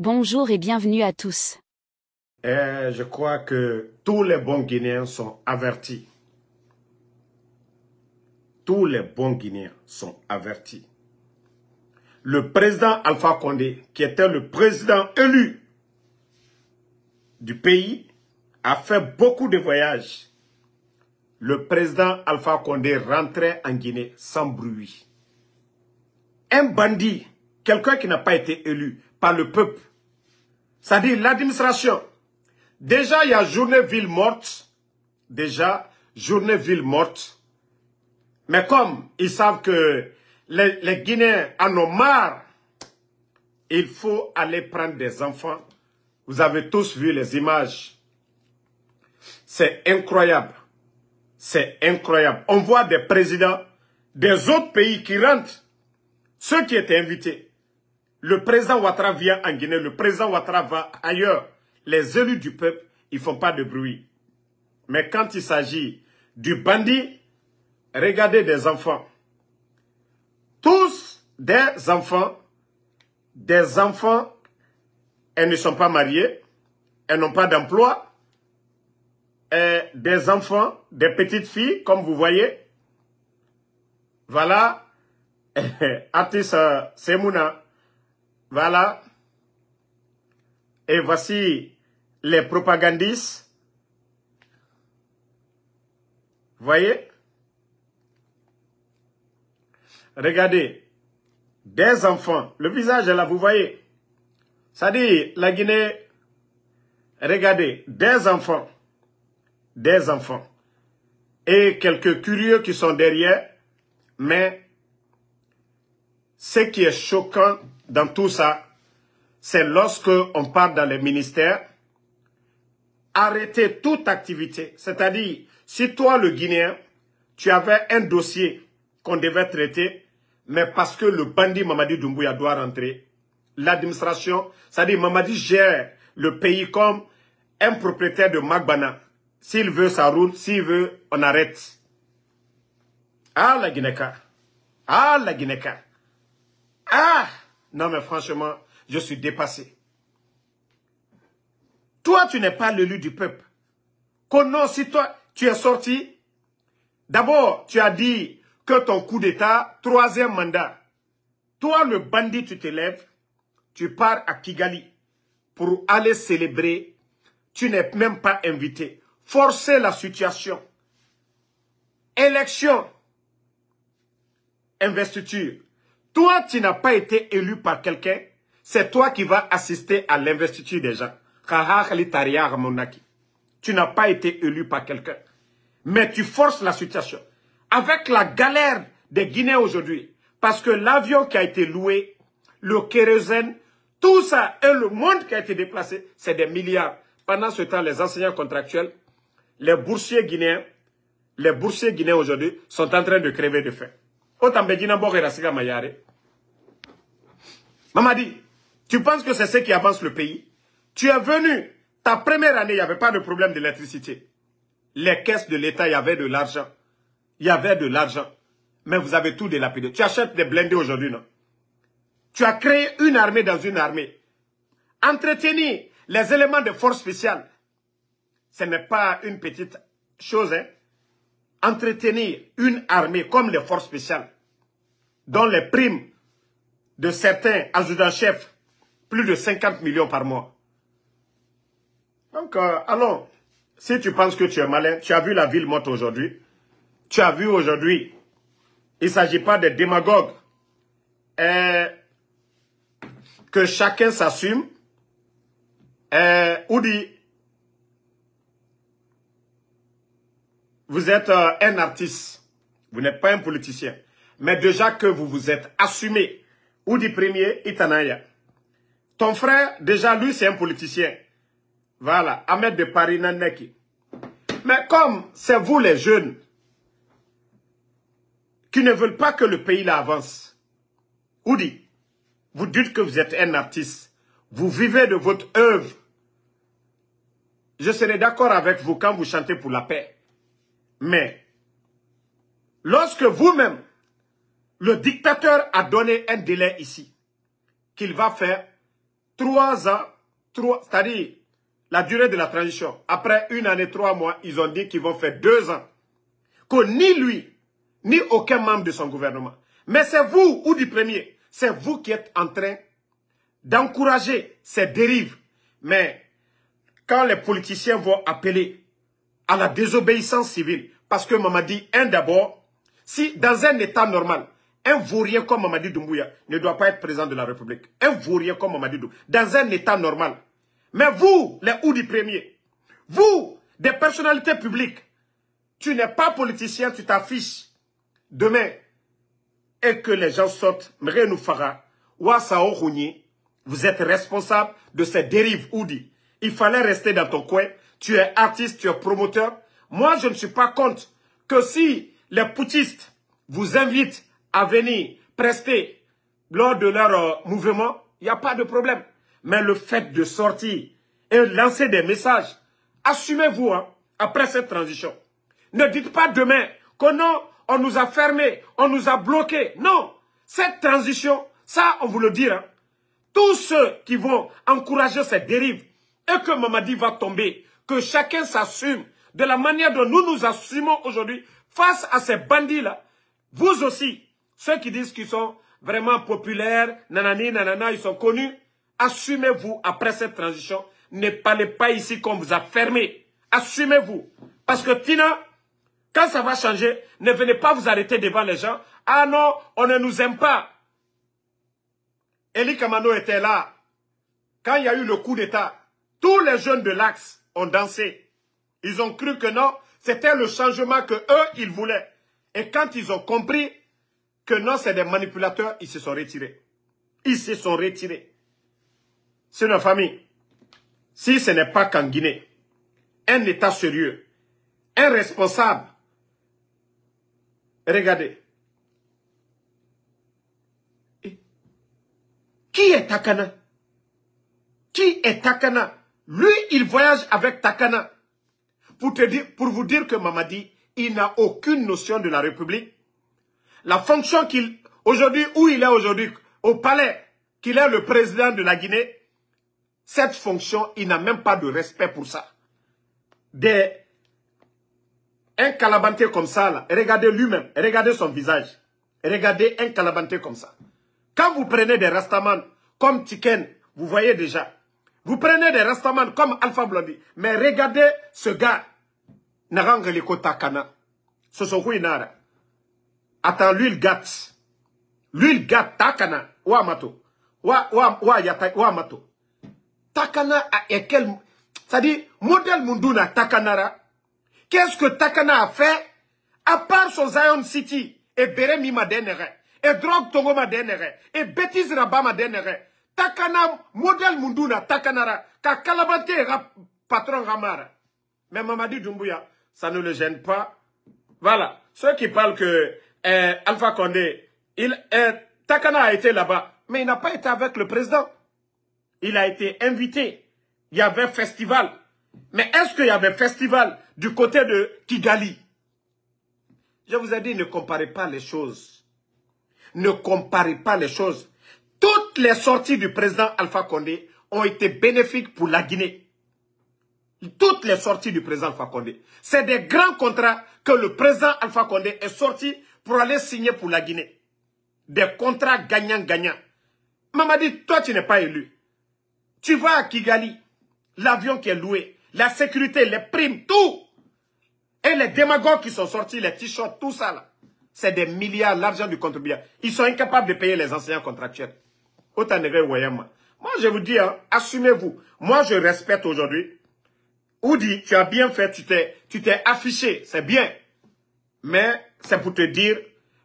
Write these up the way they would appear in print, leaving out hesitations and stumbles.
Bonjour et bienvenue à tous. Je crois que tous les bons Guinéens sont avertis. Tous les bons Guinéens sont avertis. Le président Alpha Condé, qui était le président élu du pays, a fait beaucoup de voyages. Le président Alpha Condé rentrait en Guinée sans bruit. Un bandit, quelqu'un qui n'a pas été élu par le peuple, c'est-à-dire l'administration. Déjà, il y a journée ville morte. Déjà, journée ville morte. Mais comme ils savent que les Guinéens en ont marre, il faut aller prendre des enfants. Vous avez tous vu les images. C'est incroyable. C'est incroyable. On voit des présidents des autres pays qui rentrent. Ceux qui étaient invités. Le président Ouattara vient en Guinée, le président Ouattara va ailleurs. Les élus du peuple, ils ne font pas de bruit. Mais quand il s'agit du bandit, regardez des enfants. Tous des enfants, elles ne sont pas mariées, elles n'ont pas d'emploi. Des enfants, des petites filles, comme vous voyez. Voilà. Atis Semouna. Voilà. Et voici les propagandistes. Voyez? Regardez. Des enfants. Le visage est là, vous voyez? Ça dit, la Guinée. Regardez. Des enfants. Des enfants. Et quelques curieux qui sont derrière. Mais ce qui est choquant dans tout ça, c'est lorsque on part dans les ministères, arrêter toute activité. C'est-à-dire, si toi, le Guinéen, tu avais un dossier qu'on devait traiter, mais parce que le bandit Mamadi Doumbouya doit rentrer, l'administration, c'est-à-dire Mamadi gère le pays comme un propriétaire de Magbana. S'il veut, ça roule. S'il veut, on arrête. Ah, la Guinéka. Ah, la Guinéka. Ah! Non, mais franchement, je suis dépassé. Toi, tu n'es pas l'élu du peuple. Non, si toi, tu es sorti, d'abord, tu as dit que ton coup d'État, 3e mandat. Toi, le bandit, tu te lèves, tu pars à Kigali pour aller célébrer. Tu n'es même pas invité. Forcer la situation. Élection. Investiture. Toi, tu n'as pas été élu par quelqu'un. C'est toi qui vas assister à l'investiture des gens. Tu n'as pas été élu par quelqu'un. Mais tu forces la situation. Avec la galère des Guinéens aujourd'hui. Parce que l'avion qui a été loué, le kérosène, tout ça et le monde qui a été déplacé, c'est des milliards. Pendant ce temps, les enseignants contractuels, les boursiers guinéens aujourd'hui sont en train de crever de faim. Mamadi, tu penses que c'est ce qui avance le pays? Tu es venu, ta première année, il n'y avait pas de problème d'électricité. Les caisses de l'État, il y avait de l'argent. Il y avait de l'argent. Mais vous avez tout délapidé. Tu achètes des blindés aujourd'hui, non? Tu as créé une armée dans une armée. Entretenir les éléments de force spéciale, ce n'est pas une petite chose, hein? Entretenir une armée comme les forces spéciales, dont les primes de certains adjudants-chefs, plus de 50 millions par mois. Donc, allons, si tu penses que tu es malin, tu as vu la ville morte aujourd'hui. Tu as vu aujourd'hui, il ne s'agit pas de démagogues. Que chacun s'assume. Oudi, vous êtes un artiste. Vous n'êtes pas un politicien. Mais déjà que vous vous êtes assumé. Oudi Premier, Itanaya. Ton frère, déjà, lui, c'est un politicien. Voilà, Ahmed de Paris, Nandeki. Mais comme c'est vous, les jeunes, qui ne veulent pas que le pays avance, Oudi, vous dites que vous êtes un artiste. Vous vivez de votre œuvre. Je serai d'accord avec vous quand vous chantez pour la paix. Mais, lorsque vous-même, le dictateur a donné un délai ici, qu'il va faire 3 ans, c'est-à-dire la durée de la transition. Après 1 année, 3 mois, ils ont dit qu'ils vont faire 2 ans. Que ni lui, ni aucun membre de son gouvernement. Mais c'est vous, ou du premier, c'est vous qui êtes en train d'encourager ces dérives. Mais quand les politiciens vont appeler à la désobéissance civile, parce que Mamadi, d'abord, si dans un état normal, un vaurien comme Mamadi Doumbouya ne doit pas être président de la République. Un vaurien comme Mamadi Doumbouya, dans un état normal. Mais vous, les Oudi premiers, vous, des personnalités publiques, tu n'es pas politicien, tu t'affiches demain et que les gens sortent, Mrenou Farah, Ouassao Rouni, vous êtes responsable de ces dérives Oudi. Il fallait rester dans ton coin, tu es artiste, tu es promoteur. Moi, je ne suis pas contre que si les poutistes vous invitent à venir prester lors de leur mouvement, il n'y a pas de problème. Mais le fait de sortir et lancer des messages, assumez-vous hein, après cette transition. Ne dites pas demain que non, on nous a fermés, on nous a bloqués. Non, cette transition, ça on vous le dit. Hein, tous ceux qui vont encourager cette dérive et que Mamadi va tomber, que chacun s'assume de la manière dont nous nous assumons aujourd'hui face à ces bandits-là. Vous aussi, ceux qui disent qu'ils sont vraiment populaires, nanani, nanana, ils sont connus, assumez-vous après cette transition. Ne parlez pas ici qu'on vous a fermé. Assumez-vous. Parce que Tina, quand ça va changer, ne venez pas vous arrêter devant les gens. Ah non, on ne nous aime pas. Eli Kamano était là. Quand il y a eu le coup d'État, tous les jeunes de l'Axe ont dansé. Ils ont cru que non, c'était le changement que eux, ils voulaient. Et quand ils ont compris que non, c'est des manipulateurs, ils se sont retirés. Ils se sont retirés. C'est une famille. Si ce n'est pas qu'en Guinée, un État sérieux, un responsable, regardez. Qui est Takana? Qui est Takana? Lui, il voyage avec Takana. Pour vous dire que Mamadi, il n'a aucune notion de la République. La fonction qu'il, aujourd'hui, où il est aujourd'hui, au palais, qu'il est le président de la Guinée, cette fonction, il n'a même pas de respect pour ça. Un calabanté comme ça, là, regardez lui-même, regardez son visage. Regardez un calabanté comme ça. Quand vous prenez des rastamans comme Tiken, vous voyez déjà. Vous prenez des rastamans comme Alpha Blondy. Mais regardez ce gars. Narangeliko Takana. Sosohuinara. Attends, lui il gâte. Lui il gâte Takana. Ouamato. Ouamato. Takana est quel... C'est-à-dire, modèle Munduna Takanara. Qu'est-ce que Takana a fait? À part son Zion City et Beremi Madenere. Et drogue Tongo Madenere. Et bêtise Rabat Madenere. Takana, modèle Munduna Takanara. Ka Kalabante patron Ramara. Mais Mamadi Doumbouya, ça ne le gêne pas. Voilà. Ceux qui parlent que Alpha Condé, Takana a été là-bas. Mais il n'a pas été avec le président. Il a été invité. Il y avait festival. Mais est-ce qu'il y avait festival du côté de Kigali? Je vous ai dit, ne comparez pas les choses. Ne comparez pas les choses. Toutes les sorties du président Alpha Condé ont été bénéfiques pour la Guinée. Toutes les sorties du président Alpha Condé. C'est des grands contrats que le président Alpha Condé est sorti pour aller signer pour la Guinée. Des contrats gagnants-gagnants. Mamadi, toi tu n'es pas élu. Tu vas à Kigali, l'avion qui est loué, la sécurité, les primes, tout. Et les démagogues qui sont sortis, les t-shirts, tout ça là. C'est des milliards, l'argent du contribuable. Ils sont incapables de payer les enseignants contractuels. Autant moi je vous dis, hein, assumez-vous. Moi je respecte aujourd'hui. Oudi, tu as bien fait, tu t'es affiché, c'est bien. Mais c'est pour te dire,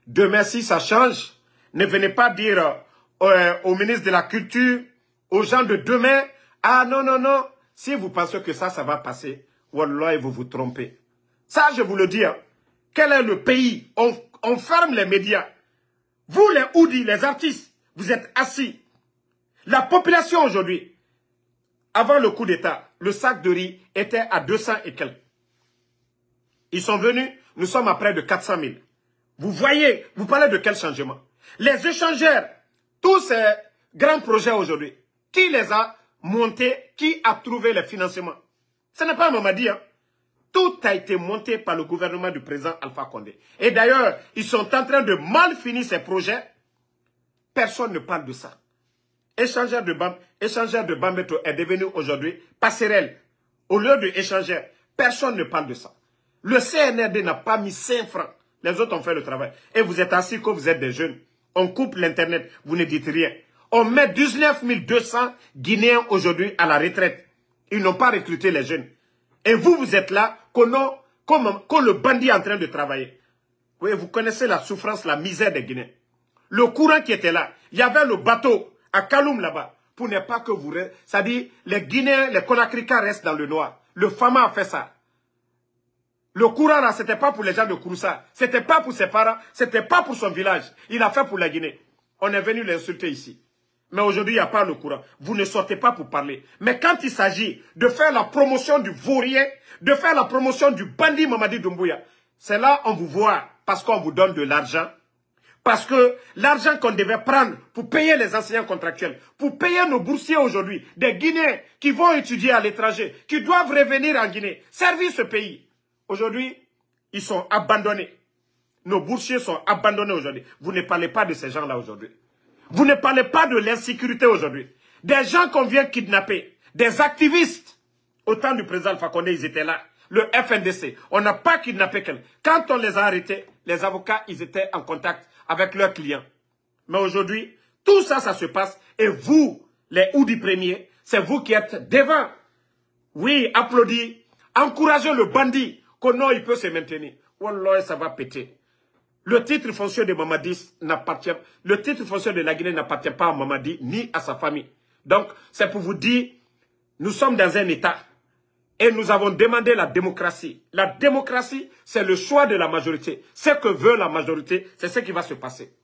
demain si ça change, ne venez pas dire au ministre de la Culture, aux gens de demain, ah non, non, non, si vous pensez que ça va passer, wallah, vous vous trompez. Ça, je vous le dis, hein. Quel est le pays? On ferme les médias. Vous, les Oudi, les artistes, vous êtes assis. La population aujourd'hui, avant le coup d'État, le sac de riz était à 200 et quelques. Ils sont venus, nous sommes à près de 400 000. Vous voyez, vous parlez de quel changement? Les échangeurs, tous ces grands projets aujourd'hui, Qui les a montés? Qui a trouvé les financements? Ce n'est pas Mamadi, hein. Tout a été monté par le gouvernement du président Alpha Condé. Et d'ailleurs, ils sont en train de mal finir ces projets. Personne ne parle de ça. Échangeur de Bambeto est devenu aujourd'hui passerelle. Au lieu de échangeur, personne ne parle de ça. Le CNRD n'a pas mis 5 francs. Les autres ont fait le travail. Et vous êtes assis quand vous êtes des jeunes. On coupe l'Internet, vous ne dites rien. On met 19 200 Guinéens aujourd'hui à la retraite. Ils n'ont pas recruté les jeunes. Et vous, vous êtes là, quand le bandit est en train de travailler. Oui, vous connaissez la souffrance, la misère des Guinéens. Le courant qui était là, il y avait le bateau à Kaloum là-bas, pour ne pas que vous... C'est-à-dire, les Guinéens, les Conacricans restent dans le noir. Le Fama a fait ça. Le courant là, c'était pas pour les gens de Kouroussa. C'était pas pour ses parents, c'était pas pour son village. Il a fait pour la Guinée. On est venu l'insulter ici. Mais aujourd'hui, il n'y a pas le courant. Vous ne sortez pas pour parler. Mais quand il s'agit de faire la promotion du vaurien, de faire la promotion du bandit Mamadi Doumbouya, c'est là on vous voit parce qu'on vous donne de l'argent. Parce que l'argent qu'on devait prendre pour payer les enseignants contractuels, pour payer nos boursiers aujourd'hui, des Guinéens qui vont étudier à l'étranger, qui doivent revenir en Guinée, servir ce pays. Aujourd'hui, ils sont abandonnés. Nos boursiers sont abandonnés aujourd'hui. Vous ne parlez pas de ces gens-là aujourd'hui. Vous ne parlez pas de l'insécurité aujourd'hui. Des gens qu'on vient kidnapper, des activistes. Au temps du président Alpha Condé, ils étaient là. Le FNDC, on n'a pas kidnappé quelqu'un. Quand on les a arrêtés, les avocats, ils étaient en contact avec leurs clients. Mais aujourd'hui, tout ça, ça se passe. Et vous, les Oudi premiers, c'est vous qui êtes devant. Oui, applaudis. Encouragez le bandit. Que non, il peut se maintenir. Wallah, ça va péter. Le titre foncier de Mamadi n'appartient, le titre foncier de la Guinée n'appartient pas à Mamadi ni à sa famille. Donc, c'est pour vous dire, nous sommes dans un État et nous avons demandé la démocratie. La démocratie, c'est le choix de la majorité. Ce que veut la majorité, c'est ce qui va se passer.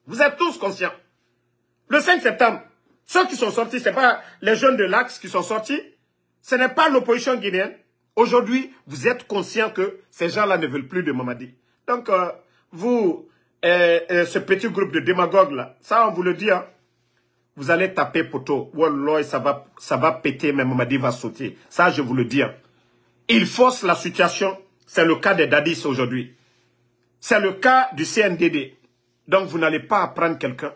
Vous êtes tous conscients. Le 5 septembre, ceux qui sont sortis, ce n'est pas les jeunes de l'Axe qui sont sortis, ce n'est pas l'opposition guinéenne. Aujourd'hui, vous êtes conscients que ces gens-là ne veulent plus de Mamadi. Donc, vous, ce petit groupe de démagogues là, ça on vous le dit, hein, vous allez taper poteau. Wallah, ça va péter, mais Mamadi va sauter. Ça, je vous le dis. Hein. Il force la situation. C'est le cas des Dadis aujourd'hui. C'est le cas du CNDD. Donc, vous n'allez pas apprendre quelqu'un.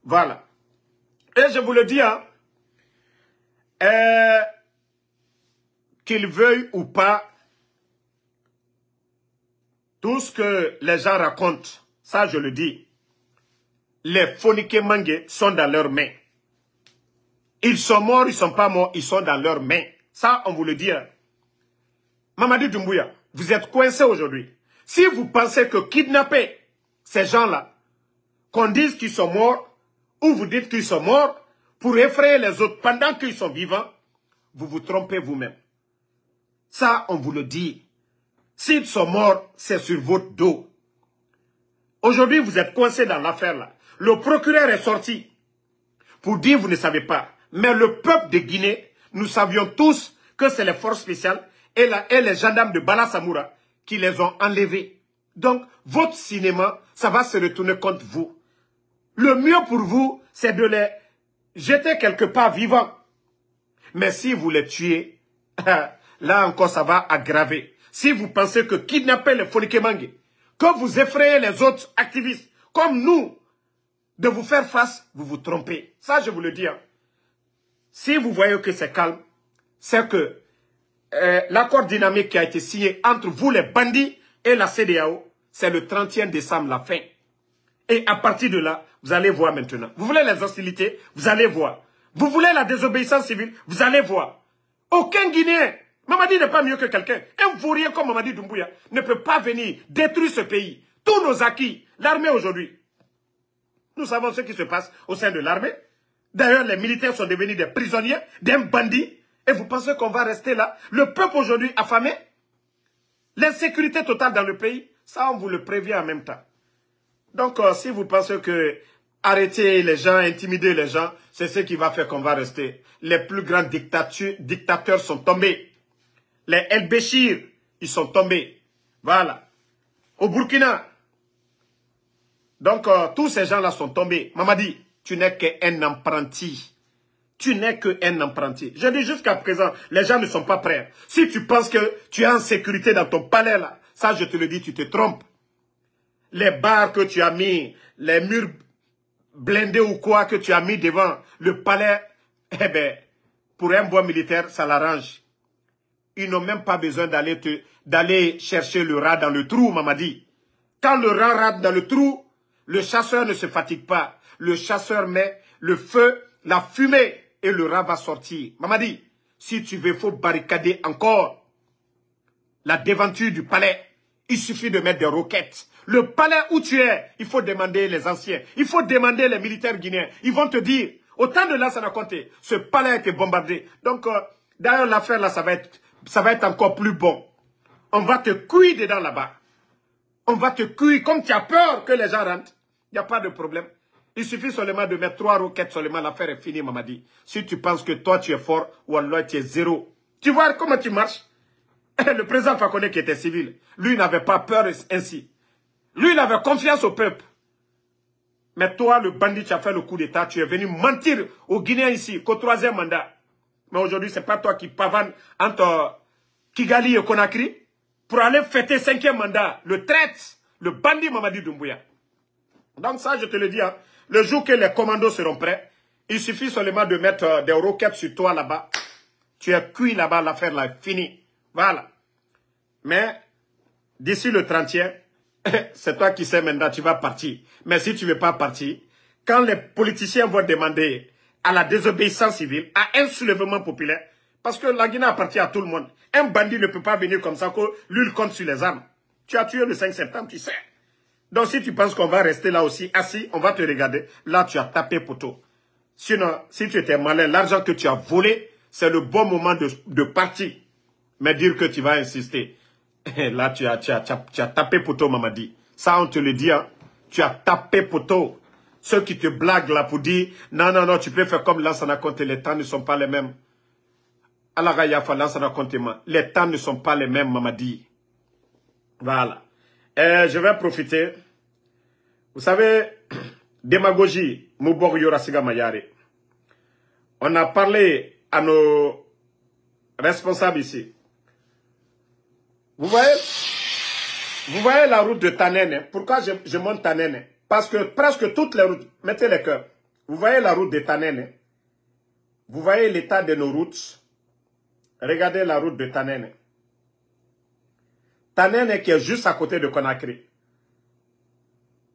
Voilà. Et je vous le dis, hein, qu'ils veuillent ou pas, tout ce que les gens racontent, ça je le dis, les Fonike Mange sont dans leurs mains. Ils sont morts, ils ne sont pas morts, ils sont dans leurs mains. Ça, on vous le dit. Hein. Mamadi Doumbouya, vous êtes coincé aujourd'hui. Si vous pensez que kidnapper ces gens-là, qu'on dise qu'ils sont morts, ou vous dites qu'ils sont morts, pour effrayer les autres pendant qu'ils sont vivants, vous vous trompez vous-même. Ça, on vous le dit. S'ils sont morts, c'est sur votre dos. Aujourd'hui, vous êtes coincé dans l'affaire là. Le procureur est sorti pour dire vous ne savez pas. Mais le peuple de Guinée, nous savions tous que c'est les forces spéciales et les gendarmes de Bala Samoura qui les ont enlevés. Donc, votre cinéma, ça va se retourner contre vous. Le mieux pour vous, c'est de les jeter quelque part vivants. Mais si vous les tuez, là encore, ça va aggraver. Si vous pensez que kidnapper les Fonikemangue, que vous effrayez les autres activistes, comme nous, de vous faire face, vous vous trompez. Ça, je vous le dis. Hein. Si vous voyez que c'est calme, c'est que l'accord dynamique qui a été signé entre vous, les bandits, et la CEDEAO, c'est le 31 décembre, la fin. Et à partir de là, vous allez voir maintenant. Vous voulez les hostilités, vous allez voir. Vous voulez la désobéissance civile, vous allez voir. Aucun Guinéen, Mamadi n'est pas mieux que quelqu'un. Un vaurien comme Mamadi Doumbouya ne peut pas venir détruire ce pays. Tous nos acquis, l'armée aujourd'hui. Nous savons ce qui se passe au sein de l'armée. D'ailleurs, les militaires sont devenus des prisonniers, des bandits. Et vous pensez qu'on va rester là? Le peuple aujourd'hui affamé? L'insécurité totale dans le pays? Ça, on vous le prévient en même temps. Donc, si vous pensez que arrêter les gens, intimider les gens, c'est ce qui va faire qu'on va rester. Les plus grands dictateurs sont tombés. Les El Béchir, ils sont tombés. Voilà. Au Burkina. Donc, tous ces gens-là sont tombés. Mamadi, tu n'es qu'un apprenti. Tu n'es qu'un apprenti. Je dis jusqu'à présent, les gens ne sont pas prêts. Si tu penses que tu es en sécurité dans ton palais là, ça je te le dis, tu te trompes. Les barres que tu as mis, les murs blindés ou quoi que tu as mis devant le palais, eh bien, pour un bon militaire, ça l'arrange. Ils n'ont même pas besoin d'aller chercher le rat dans le trou, Mamadi. Quand le rat rate dans le trou, le chasseur ne se fatigue pas. Le chasseur met le feu, la fumée, et le rat va sortir. Mamadi, si tu veux, il faut barricader encore la devanture du palais. Il suffit de mettre des roquettes. Le palais où tu es, il faut demander les anciens. Il faut demander les militaires guinéens. Ils vont te dire, au temps de Lansana Conté, ce palais a été bombardé. Donc, d'ailleurs, l'affaire là, ça va être encore plus bon. On va te cuire dedans là-bas. On va te cuire. Comme tu as peur que les gens rentrent, il n'y a pas de problème. Il suffit seulement de mettre 3 roquettes seulement, l'affaire est finie, Mamadi. Si tu penses que toi tu es fort, ou alors tu es zéro. Tu vois comment tu marches? Le président Fakonde qui était civil, lui n'avait pas peur ainsi. Lui, il avait confiance au peuple. Mais toi, le bandit, tu as fait le coup d'État, tu es venu mentir aux Guinéens ici, qu'au 3e mandat. Mais aujourd'hui, ce n'est pas toi qui pavane entre Kigali et Conakry pour aller fêter 5e mandat, le traite, le bandit Mamadi Doumbouya. Donc ça, je te le dis, hein, le jour que les commandos seront prêts, il suffit seulement de mettre des roquettes sur toi là-bas. Tu es cuit là-bas, l'affaire là est finie. Voilà. Mais d'ici le 30e, c'est toi qui sais maintenant, tu vas partir. Mais si tu ne veux pas partir, quand les politiciens vont demander à la désobéissance civile, à un soulèvement populaire, parce que la Guinée appartient à tout le monde. Un bandit ne peut pas venir comme ça, que lui, il compte sur les armes. Tu as tué le 5 septembre, tu sais. Donc si tu penses qu'on va rester là aussi, assis, on va te regarder. Là, tu as tapé poteau. Sinon, si tu étais malin, l'argent que tu as volé, c'est le bon moment de partir. Mais dire que tu vas insister. Là, tu as tapé poteau, Mamadi. Ça, on te le dit, hein. Tu as tapé poteau. Ceux qui te blaguent là pour dire, non, non, non, tu peux faire comme Lansana Conté, les temps ne sont pas les mêmes. Allah Yafa, Lansana Conté, les temps ne sont pas les mêmes, Mamadi. Voilà. Je vais profiter. Vous savez, démagogie, Moubor Yorasiga Mayare. On a parlé à nos responsables ici. Vous voyez la route de Tanene. Pourquoi je monte Tanene? Parce que presque toutes les routes, mettez les cœurs. Vous voyez la route de Tanene. Vous voyez l'état de nos routes. Regardez la route de Tanene. Tanene qui est juste à côté de Conakry.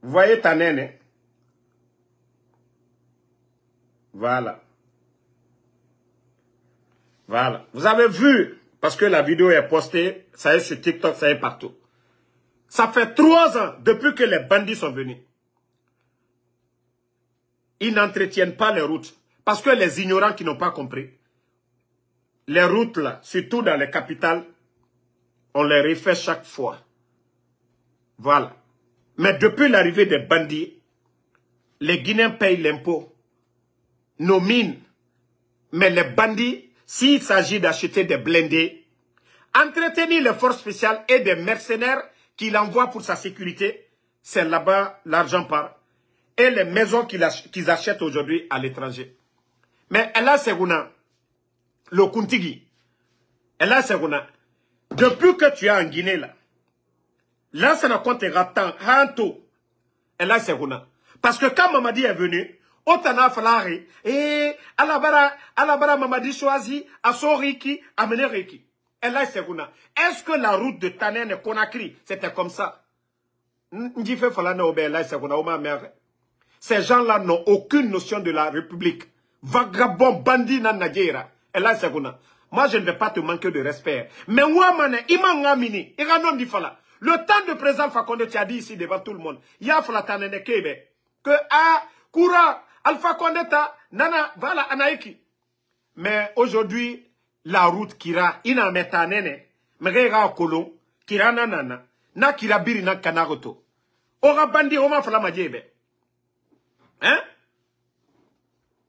Vous voyez Tanene. Voilà. Voilà. Vous avez vu, parce que la vidéo est postée, ça est sur TikTok, ça est partout. Ça fait 3 ans depuis que les bandits sont venus. Ils n'entretiennent pas les routes. Parce que les ignorants qui n'ont pas compris, les routes là, surtout dans les capitales, on les refait chaque fois. Voilà. Mais depuis l'arrivée des bandits, les Guinéens payent l'impôt, nos mines. Mais les bandits, s'il s'agit d'acheter des blindés, entretenir les forces spéciales et des mercenaires qu'il envoie pour sa sécurité, c'est là-bas l'argent part. Et les maisons qu'ils achètent aujourd'hui à l'étranger. Mais Ella Seguna, le Kuntigi, Ella Seguna, depuis que tu es en Guinée là, là ça ne comptera tant, Hanto, Ella Seguna. Parce que quand Mamadi est venu, Otana Falari, et Alabara Mamadi choisi, Asoriki, Ameneriki. Ella Seguna. Est-ce que la route de Tanen et Conakry, c'était comme ça? Ces gens-là n'ont aucune notion de la République. Vagabond, bandit, nanagera. Ella Seguna. Moi, je ne vais pas te manquer de respect. Mais Ouamane, Imangamini, Iranon Difala. Le temps de président Fakonde, tu as dit ici devant tout le monde. Yafla Tanene Kebe. Que Koura, Alpha Condeta, Nana, voilà, Anaïki. Mais aujourd'hui, la route Kira, ina metanene, mega kolon, Kira nanana, na Kira biri na kanagoto. Ora bandi, oma fala majebe. Hein?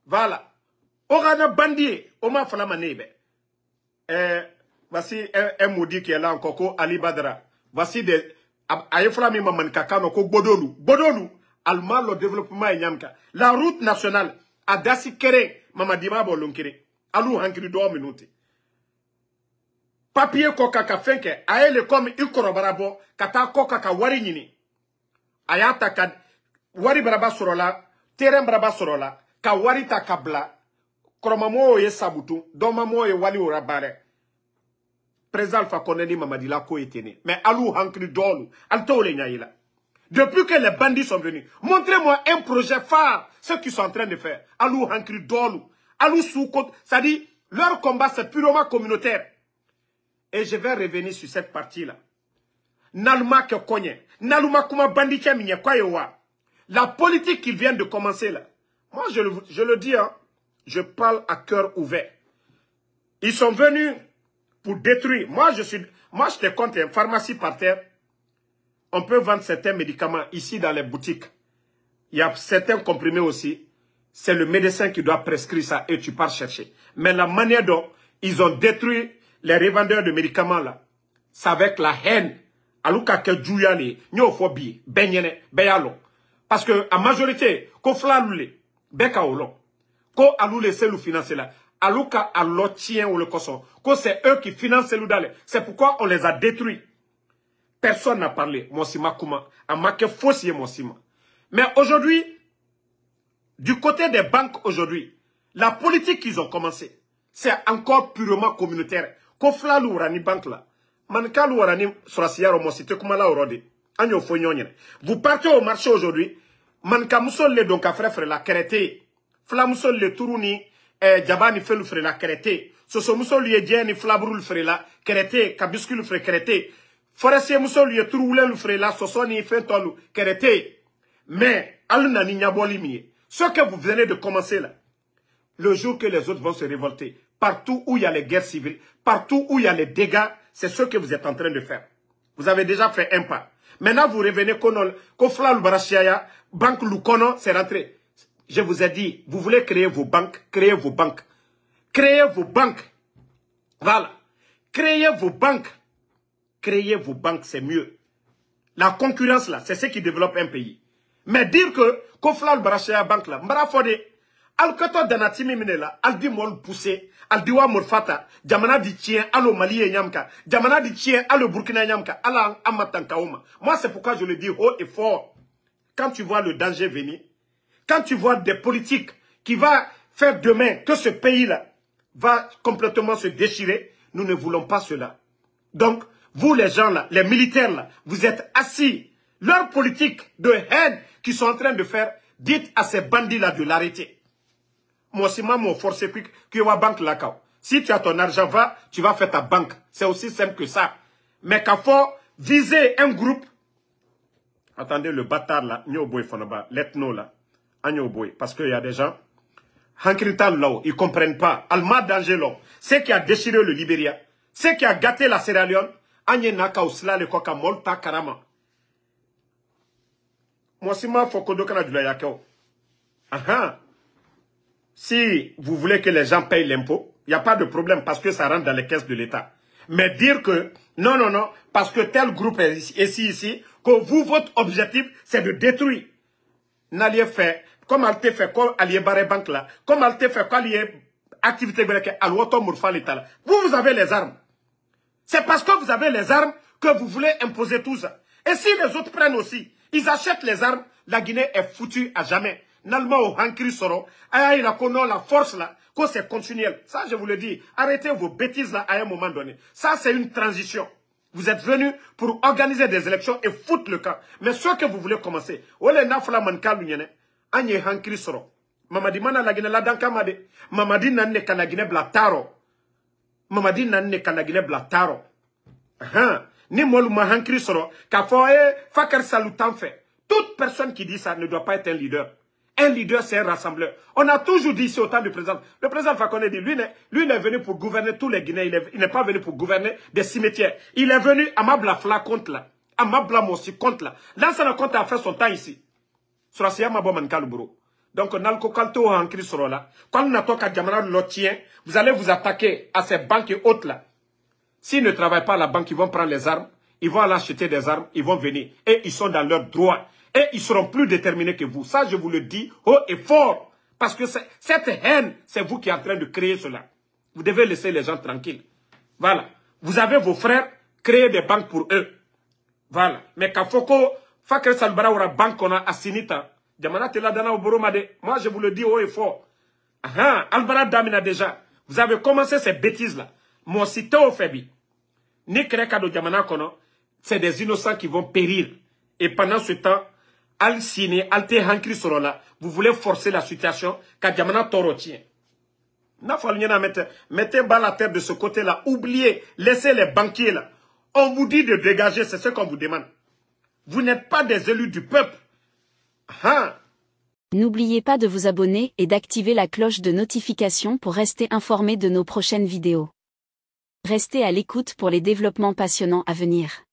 Voilà. Ora na bandi, oma fala manebe. Voici un maudit qui est là encore, Ali Badra. Voici des. Ayefla mi maman kakano ko Bodolu. Bodolu. Allemand le développement et Nyamka. La route nationale à Dassikere, Mamadi ma bolonkere. Alou hankiri do minute. Papier koka ka fenke. Aele comme ikorobarabo. Kata koka ka wari nini. Ayata ka wari baraba sorola. Terrain baraba sorola. Ka wari ta kabla. Kromamo ye sabutu. Domamo ye wali urabare. Président Alpha Condé ni Mamadi la ko etene. Mais alou hankiri dolu. Alto le nyaïla. Depuis que les bandits sont venus, montrez-moi un projet phare, ce qu'ils sont en train de faire. Alou hankiri dolu. Alou soukot. Ça dit, leur combat c'est purement communautaire. Et je vais revenir sur cette partie-là. Naluma ke konye. Naluma kuma bandit minye kwa yewa. La politique qu'ils viennent de commencer là. Moi je le dis, hein, je parle à cœur ouvert. Ils sont venus pour détruire. Moi je te compte une pharmacie par terre. On peut vendre certains médicaments ici dans les boutiques. Il y a certains comprimés aussi. C'est le médecin qui doit prescrire ça et tu pars chercher. Mais la manière dont ils ont détruit les revendeurs de médicaments là, c'est avec la haine. Aluka ke djouyane, nyo fobi, benyene, beyalo. Parce que en majorité, ko flalule, beka olon. Ko alule selou financer là. Aluka alotien ou le koson. Ko c'est eux qui financent selou dale. C'est pourquoi on les a détruits. Personne n'a parlé. Monsima Kouma. Amake Fossier Monsima. Mais aujourd'hui, du côté des banques aujourd'hui, la politique qu'ils ont commencé, c'est encore purement communautaire. Kofla l'ourani banque là. Manka l'ourani sorasiaro mosite kumala orode. Agno fognonyen. Vous partez au marché aujourd'hui. Manka musol le donc à frère la kerete. Fla musol le turuni. Djabani fait le frère la kerete. Soso musol le djeni flabrul frère la kerete. Kabiskul frère kerete. Forestier musol ye troule le frère la sosoni fentolu kerete. Mais aluna ni nyaboli miye. Ce que vous venez de commencer là, le jour que les autres vont se révolter, partout où il y a les guerres civiles, partout où il y a les dégâts, c'est ce que vous êtes en train de faire. Vous avez déjà fait un pas. Maintenant vous revenez Kofla Lubarashiaya, Banque Lukono, c'est rentré. Je vous ai dit, vous voulez créer vos banques, créez vos banques. Créez vos banques. Voilà. Créez vos banques. Créer vos banques, c'est mieux. La concurrence, là, c'est ce qui développe un pays. Mais dire que Kofla Barachaya Banque, là, Mbarafode, Al-Kato Danatimi Minela, Aldi Mol Poussé, Aldiwa Morfata, Jamana di Tien, Allo Mali et Nyamka, Jamana di Tien, Allo Burkina Nyamka, Ala Amatankaoma. Moi, c'est pourquoi je le dis haut et fort. Quand tu vois le danger venir, quand tu vois des politiques qui vont faire demain que ce pays-là va complètement se déchirer, nous ne voulons pas cela. Donc, vous les gens là, les militaires là, vous êtes assis. Leur politique de haine qu'ils sont en train de faire, dites à ces bandits là de l'arrêter. Moi aussi, mon force quick que wa banque là. Si tu as ton argent, va, tu vas faire ta banque. C'est aussi simple que ça. Mais qu'il faut viser un groupe. Attendez, le bâtard là, Nyoboy Fonaba, l'ethno là, Nyoboy, parce qu'il y a des gens, Hankrital là, ils ne comprennent pas. Alma danger là, c'est qui a déchiré le Libéria, c'est qui a gâté la Sierra Leone. Anye naka usla le koka molta karama. Mosima fokodo kana dula yakeo. Aha. Si vous voulez que les gens payent l'impôt, il n'y a pas de problème parce que ça rentre dans les caisses de l'État. Mais dire que, non, non, non, parce que tel groupe est ici, que vous, votre objectif, c'est de détruire. N'alliez fait, comme Alte fait, comme allié barré banque là, comme Alte fait, comme allié activité grec, alwoto mourfa l'État là. Vous avez les armes. C'est parce que vous avez les armes que vous voulez imposer tout ça. Et si les autres prennent aussi, ils achètent les armes, la Guinée est foutue à jamais. Nalma au Hankri Soro, aïe la force là, que c'est continuel. Ça, je vous le dis, arrêtez vos bêtises là à un moment donné. Ça, c'est une transition. Vous êtes venus pour organiser des élections et foutre le camp. Mais ce que vous voulez commencer, ole nafla manka lunyene, aïe Hankri Soro. Mamadi mana la Guinée la dankamade, mamadi nanne ka la Guinée blataro. Mamadi nanne ka la Guinée blataro. Ni molu ma Hankri Soro, ka foye fakar salutan fait. Toute personne qui dit ça ne doit pas être un leader. Un leader, c'est un rassembleur. On a toujours dit ici au temps du président. Le président Fakonde dit, lui, il est venu pour gouverner tous les Guinéens. Il n'est pas venu pour gouverner des cimetières. Il est venu à Mabla Fla compte là. À Mabla Mossi compte là. L'ancien compte a fait son temps ici. Sur la Maboman Kalubro. Donc, Nalko Kalto en crise sur là. Quand on a toqué à Djamana Lotien, vous allez vous attaquer à ces banques et autres là. S'ils ne travaillent pas à la banque, ils vont prendre les armes. Ils vont aller acheter des armes. Ils vont venir. Et ils sont dans leurs droits. Et ils seront plus déterminés que vous. Ça, je vous le dis haut et fort. Parce que cette haine, c'est vous qui êtes en train de créer cela. Vous devez laisser les gens tranquilles. Voilà. Vous avez vos frères, créez des banques pour eux. Voilà. Mais quand Foko, Fakre Salbara aura banque qu'on a à Sinita, Diamana Tela Dana Oboromade, moi je vous le dis haut et fort. Albara Damina déjà. Vous avez commencé ces bêtises-là. Moi, si t'es au Fébi, ni Krekado Diamana Kono, c'est des innocents qui vont périr. Et pendant ce temps, Al Sine, Al Te Hankri Sorola, vous voulez forcer la situation, car Diamana Toro tient. Mettez bas la tête de ce côté-là. Oubliez, laissez les banquiers là. On vous dit de dégager, c'est ce qu'on vous demande. Vous n'êtes pas des élus du peuple. N'oubliez pas de vous abonner et d'activer la cloche de notification pour rester informé de nos prochaines vidéos. Restez à l'écoute pour les développements passionnants à venir.